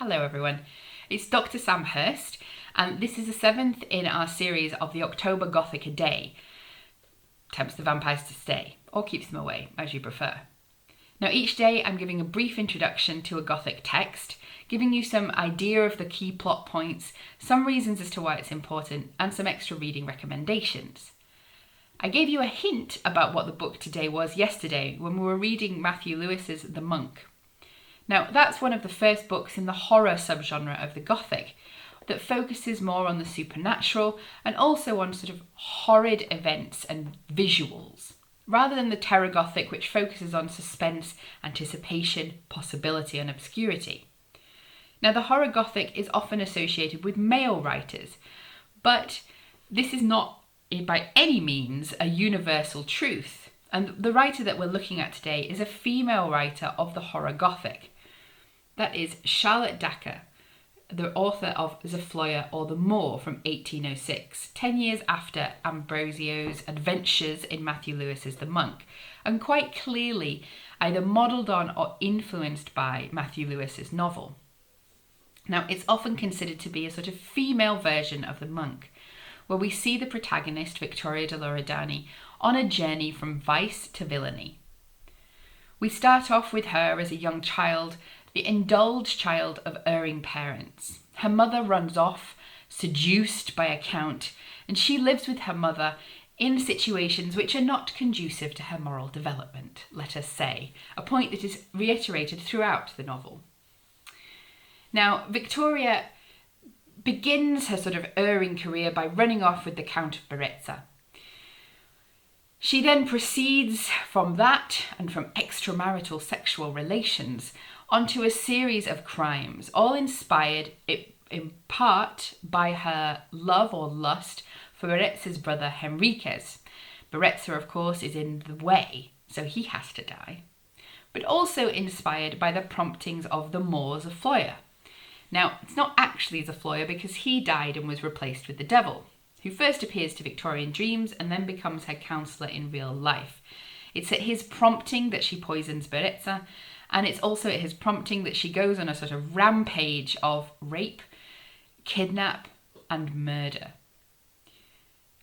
Hello everyone, it's Dr. Sam Hurst, and this is the 7th in our series of the October Gothic a Day. Tempts the vampires to stay, or keeps them away, as you prefer. Now each day I'm giving a brief introduction to a Gothic text, giving you some idea of the key plot points, some reasons as to why it's important, and some extra reading recommendations. I gave you a hint about what the book today was yesterday when we were reading Matthew Lewis's The Monk. Now, that's one of the first books in the horror subgenre of the Gothic that focuses more on the supernatural and also on sort of horrid events and visuals, rather than the terror Gothic, which focuses on suspense, anticipation, possibility and obscurity. Now, the horror Gothic is often associated with male writers, but this is not by any means a universal truth. And the writer that we're looking at today is a female writer of the horror Gothic. That is Charlotte Dacre, the author of Zofloya or The Moor from 1806, 10 years after Ambrosio's adventures in Matthew Lewis's The Monk, and quite clearly either modelled on or influenced by Matthew Lewis's novel. Now, it's often considered to be a sort of female version of The Monk, where we see the protagonist, Victoria de Loredani, on a journey from vice to villainy. We start off with her as a young child, the indulged child of erring parents. Her mother runs off, seduced by a count, and she lives with her mother in situations which are not conducive to her moral development, let us say, a point that is reiterated throughout the novel. Now, Victoria begins her sort of erring career by running off with the Count of Berezza. She then proceeds from that and from extramarital sexual relations onto a series of crimes, all inspired in part by her love or lust for Berezza's brother Henriquez. Berezza, of course, is in the way, so he has to die, but also inspired by the promptings of the Moor Zofloya. Now, it's not actually Zofloya because he died and was replaced with the devil, who first appears to Victoria in dreams and then becomes her counsellor in real life. It's at his prompting that she poisons Berezza, and it's also at his prompting that she goes on a sort of rampage of rape, kidnap, and murder.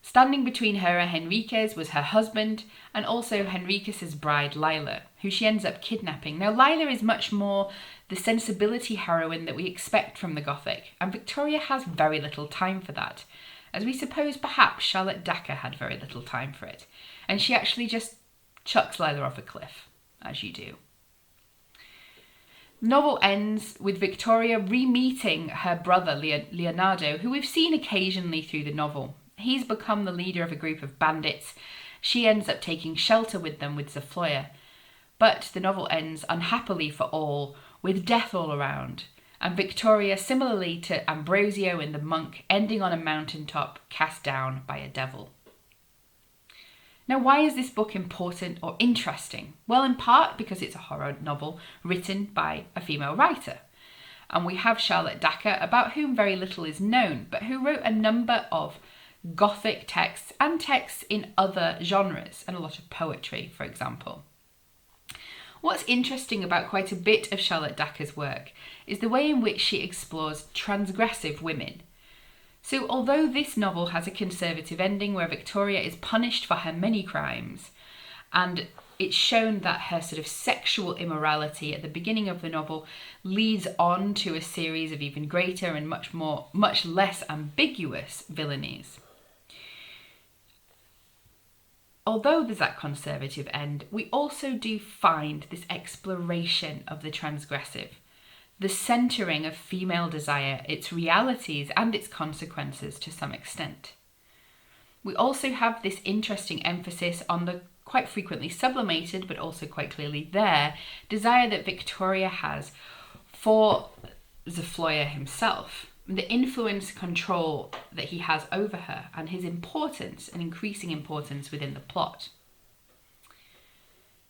Standing between her and Henriquez was her husband, and also Henriquez's bride, Lila, who she ends up kidnapping. Now, Lila is much more the sensibility heroine that we expect from the Gothic, and Victoria has very little time for that, as we suppose perhaps Charlotte Dacre had very little time for it, and she actually just chucks Lila off a cliff, as you do. The novel ends with Victoria re-meeting her brother Leonardo, who we've seen occasionally through the novel. He's become the leader of a group of bandits. She ends up taking shelter with them with Zofloya. But the novel ends unhappily for all, with death all around, and Victoria, similarly to Ambrosio in The Monk, ending on a mountaintop cast down by a devil. Now, why is this book important or interesting? Well, in part because it's a horror novel written by a female writer. And we have Charlotte Dacre, about whom very little is known, but who wrote a number of Gothic texts and texts in other genres, and a lot of poetry, for example. What's interesting about quite a bit of Charlotte Dacre's work is the way in which she explores transgressive women. So although this novel has a conservative ending where Victoria is punished for her many crimes, and it's shown that her sort of sexual immorality at the beginning of the novel leads on to a series of even greater and much less ambiguous villainies. Although there's that conservative end, we also do find this exploration of the transgressive, the centering of female desire, its realities and its consequences to some extent. We also have this interesting emphasis on the quite frequently sublimated, but also quite clearly there, desire that Victoria has for Zofloya himself, the influence control that he has over her, and his importance and increasing importance within the plot.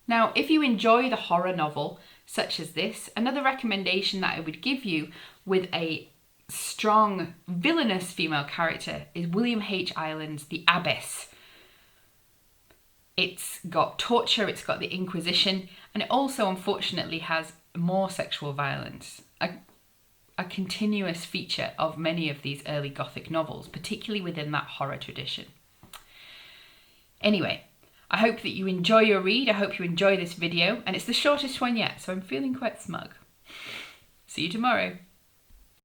Now, if you enjoy the horror novel such as this, another recommendation that I would give you with a strong villainous female character is William H. Ireland's The Abbess. It's got torture, it's got the Inquisition, and it also unfortunately has more sexual violence. a continuous feature of many of these early Gothic novels, particularly within that horror tradition. Anyway, I hope that you enjoy your read. I hope you enjoy this video, and it's the shortest one yet, so I'm feeling quite smug. See you tomorrow.